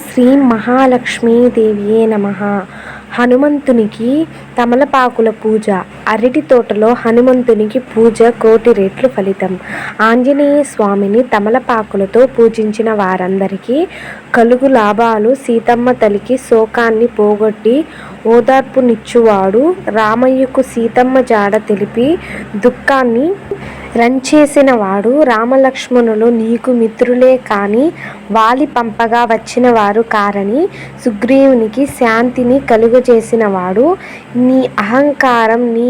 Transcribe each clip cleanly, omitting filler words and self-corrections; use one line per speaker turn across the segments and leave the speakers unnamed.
శ్రీ మహాలక్ష్మీదేవియే నమః. హనుమంతునికి తమలపాకుల పూజ. అరటి తోటలో హనుమంతునికి పూజ కోటి రెట్లు ఫలితం. ఆంజనేయ స్వామిని తమలపాకులతో పూజించిన వారందరికీ కలుగు లాభాలు. సీతమ్మ తల్లికి శోకాన్ని పోగొట్టి ఓదార్పునిచ్చువాడు. రామయ్యకు సీతమ్మ జాడ తెలిపి దుఃఖాన్ని రంచేసినవాడు. రామలక్ష్మణులు నీకు మిత్రులే కాని వాలి పంపగా వచ్చిన వారు కారని సుగ్రీవునికి శాంతిని కలుగజేసినవాడు. నీ అహంకారం నీ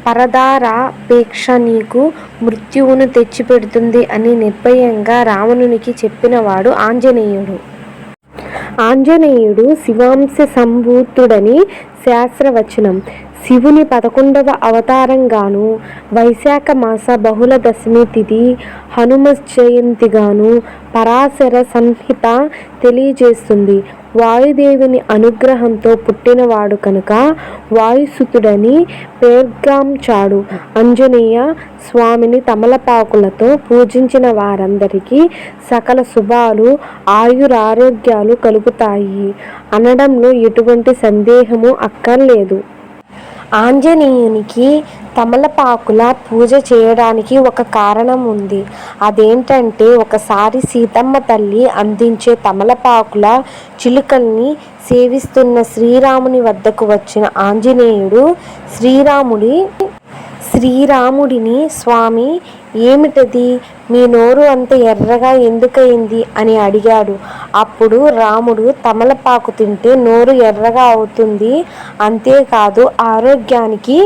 పరదారాపేక్ష నీకు మృత్యువును తెచ్చిపెడుతుంది అని నిర్భయంగా రావణునికి చెప్పినవాడు ఆంజనేయుడు. ఆంజనేయుడు శివాంశ సంభూతుడని శాస్త్రవచనం. శివుని 11వ అవతారంగాను, వైశాఖ మాస బహుళ దశమి తిథి హనుమ జయంతిగాను పరాశర సంహిత తెలియజేస్తుంది. వాయుదేవుని అనుగ్రహంతో పుట్టినవాడు కనుక వాయుసుతుడని పేర్గాంచాడు. ఆంజనేయ స్వామిని తమలపాకులతో పూజించిన వారందరికీ సకల శుభాలు, ఆయురారోగ్యాలు కలుగుతాయి అనడంలో ఎటువంటి సందేహము అక్కర్లేదు. ఆంజనేయునికి తమలపాకుల పూజ చేయడానికి ఒక కారణం ఉంది. అదేంటంటే ఒకసారి సీతమ్మ తల్లి అందించే తమలపాకుల చిలుకల్ని సేవిస్తున్న శ్రీరాముని వద్దకు వచ్చిన ఆంజనేయుడు శ్రీరాముడిని స్వామి ఏమిటది, మీ నోరు అంత ఎర్రగా ఎందుకయింది అని అడిగాడు. అప్పుడు రాముడు తమలపాకు తింటే నోరు ఎర్రగా అవుతుంది, అంతేకాదు ఆరోగ్యానికి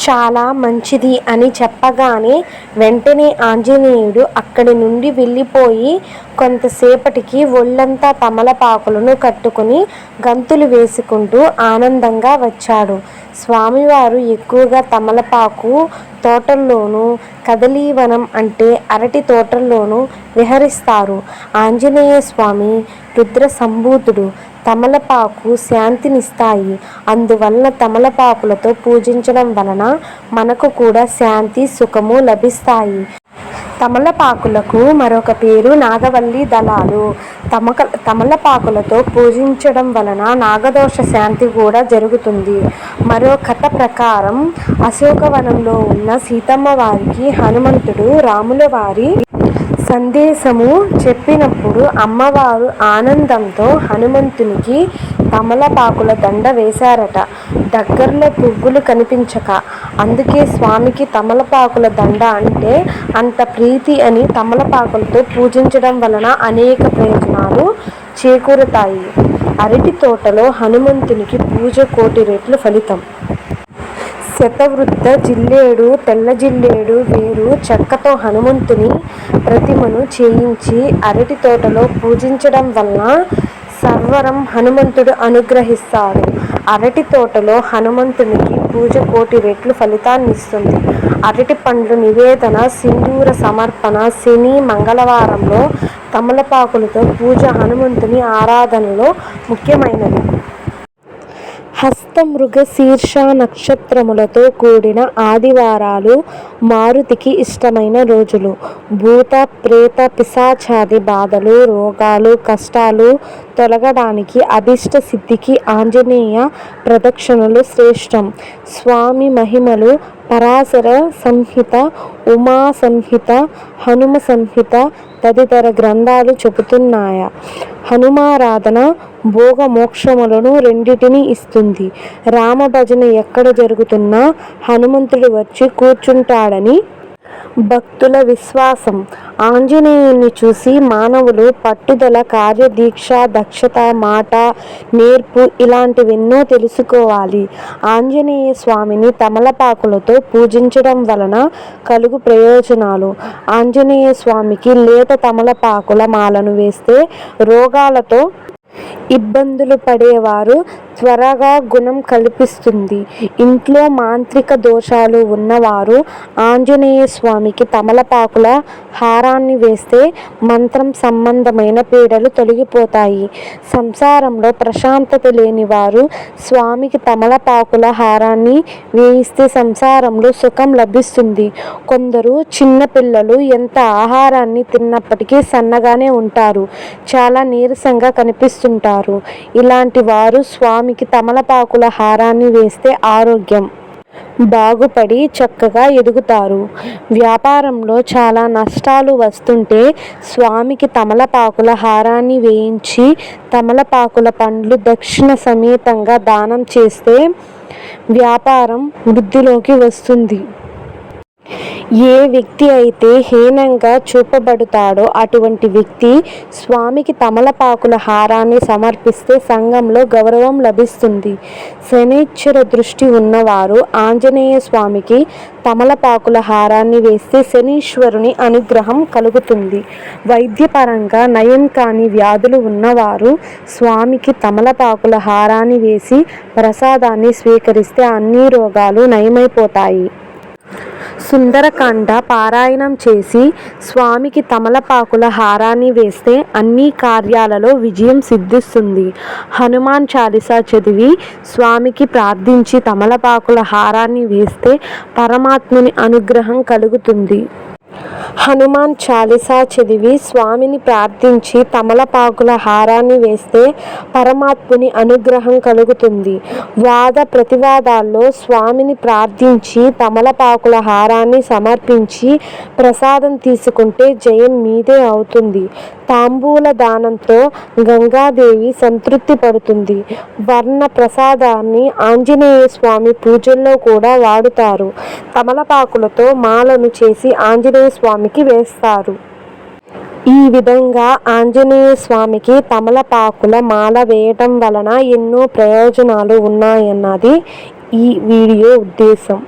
చాలా మంచిది అని చెప్పగానే వెంటనే ఆంజనేయుడు అక్కడి నుండి వెళ్ళిపోయి కొంతసేపటికి ఒళ్ళంతా తమలపాకులను కట్టుకుని గంతులు వేసుకుంటూ ఆనందంగా వచ్చాడు. స్వామివారు ఎక్కువగా తమలపాకు తోటల్లోనూ, కదలీవనం అంటే అరటి తోటల్లోనూ విహరిస్తారు. ఆంజనేయ స్వామి రుద్ర సంభూతుడు. తమలపాకు శాంతినిస్తాయి. అందువలన తమలపాకులతో పూజించడం వలన మనకు కూడా శాంతి, సుఖము లభిస్తాయి. తమలపాకులకు మరొక పేరు నాగవల్లి దళాలు. తమలపాకులతో పూజించడం వలన నాగదోష శాంతి కూడా జరుగుతుంది. మరో కథ ప్రకారం అశోకవనంలో ఉన్న సీతమ్మ వారికి హనుమంతుడు రాముల వారి సందేశము చెప్పినప్పుడు అమ్మవారు ఆనందంతో హనుమంతునికి తమలపాకుల దండ వేశారట. దగ్గరలో పువ్వులు కనిపించక. అందుకే స్వామికి తమలపాకుల దండ అంటే అంత ప్రీతి అని. తమలపాకులతో పూజించడం వలన అనేక ప్రయోజనాలు చేకూరుతాయి. అరటి తోటలో హనుమంతునికి పూజ కోటి రెట్లు ఫలితం. శతవృద్ధ జిల్లేడు, తెల్ల జిల్లేడు వేరు చెక్కతో హనుమంతుని ప్రతిమను చేయించి అరటి తోటలో పూజించడం వలన సర్వరం హనుమంతుడు అనుగ్రహిస్తాడు. అరటి తోటలో హనుమంతునికి పూజ కోటి రెట్లు ఫలితాన్నిస్తుంది. అరటి పండ్లు నివేదన, సింధూర సమర్పణ, శని, మంగళవారంలో తమలపాకులతో పూజ హనుమంతుని ఆరాధనలో ముఖ్యమైనది. హస్తమృగశీర్ష నక్షత్రములతో కూడిన ఆదివారాలు మారుతికి ఇష్టమైన రోజులు. భూత ప్రేత పిశాచాది బాధలు, రోగాలు, కష్టాలు తొలగడానికి, అభిష్ట సిద్ధికి ఆంజనేయ ప్రదక్షిణలు శ్రేష్టం. స్వామి మహిమలు పరాశర సంహిత, ఉమా సంహిత, హనుమ సంహిత తదితర గ్రంథాలు చెబుతున్నాయ. హనుమారాధన భోగ మోక్షములను రెండిటిని ఇస్తుంది. రామభజన ఎక్కడ జరుగుతున్నా హనుమంతుడు వచ్చి కూర్చుంటాడని భక్తుల విశ్వాసం. ఆంజనేయుని చూసి మానవులు పట్టుదల, కార్యదీక్ష, దక్షత, మాట, నేర్పు ఇలాంటివెన్నో తెలుసుకోవాలి. ఆంజనేయ స్వామిని తమలపాకులతో పూజించడం వలన కలుగు ప్రయోజనాలు. ఆంజనేయ స్వామికి లేత తమలపాకుల మాలను వేస్తే రోగాలతో ఇబ్బందులు పడేవారు త్వరగా గుణం కల్పిస్తుంది. ఇంట్లో మాంత్రిక దోషాలు ఉన్నవారు ఆంజనేయ స్వామికి తమలపాకుల హారాన్ని వేస్తే మంత్రం సంబంధమైన పీడలు తొలగిపోతాయి. సంసారంలో ప్రశాంతత లేని వారు స్వామికి తమలపాకుల హారాన్ని వేయిస్తే సంసారంలో సుఖం లభిస్తుంది. కొందరు చిన్న పిల్లలు ఎంత ఆహారాన్ని తిన్నప్పటికీ సన్నగానే ఉంటారు, చాలా నీరసంగా కనిపిస్తుంటారు. ఇలాంటి వారు స్వామికి తమలపాకుల హారాన్ని వేస్తే ఆరోగ్యం బాగుపడి చక్కగా ఎదుగుతారు. వ్యాపారంలో చాలా నష్టాలు వస్తుంటే స్వామికి తమలపాకుల హారాన్ని వేయించి తమలపాకుల పండ్లు దక్షిణ సమేతంగా దానం చేస్తే వ్యాపారం వృద్ధిలోకి వస్తుంది. ఏ వ్యక్తి అయితే హీనంగా చూపబడతాడో అటువంటి వ్యక్తి స్వామికి తమలపాకుల హారాన్ని సమర్పిస్తే సంఘంలో గౌరవం లభిస్తుంది. శనైశ్చర దృష్టి ఉన్నవారు ఆంజనేయ స్వామికి తమలపాకుల హారాన్ని వేస్తే శనీశ్వరుని అనుగ్రహం కలుగుతుంది. వైద్యపరంగా నయం కాని వ్యాధులు ఉన్నవారు స్వామికి తమలపాకుల హారాన్ని వేసి ప్రసాదాన్ని స్వీకరిస్తే అన్ని రోగాలు నయమైపోతాయి. సుందరకాండ పారాయణం చేసి స్వామికి తమలపాకుల హారాన్ని వేస్తే అన్ని కార్యాలలో విజయం సిద్ధిస్తుంది. హనుమాన్ చాలీసా చదివి స్వామికి ప్రార్థించి తమలపాకుల హారాన్ని వేస్తే పరమాత్ముని అనుగ్రహం కలుగుతుంది. హనుమాన్ చాలీసా చదివి స్వామిని ప్రార్థించి తమలపాకుల హారాన్ని వేస్తే పరమాత్ముని అనుగ్రహం కలుగుతుంది. వాద ప్రతివాదాల్లో స్వామిని ప్రార్థించి తమలపాకుల హారాన్ని సమర్పించి ప్రసాదం తీసుకుంటే జయం మీదే అవుతుంది. తాంబూల దానంతో గంగాదేవి సంతృప్తి పడుతుంది. వర్ణ ప్రసాదాన్ని ఆంజనేయ స్వామి పూజల్లో కూడా వాడుతారు. తమలపాకులతో మాలను చేసి ఆంజనేయ స్వామికి వేస్తారు. ఈ విధంగా ఆంజనేయ స్వామికి తమలపాకుల మాల వేయటం వలన ఎన్నో ప్రయోజనాలు ఉన్నాయన్నది ఈ వీడియో ఉద్దేశం.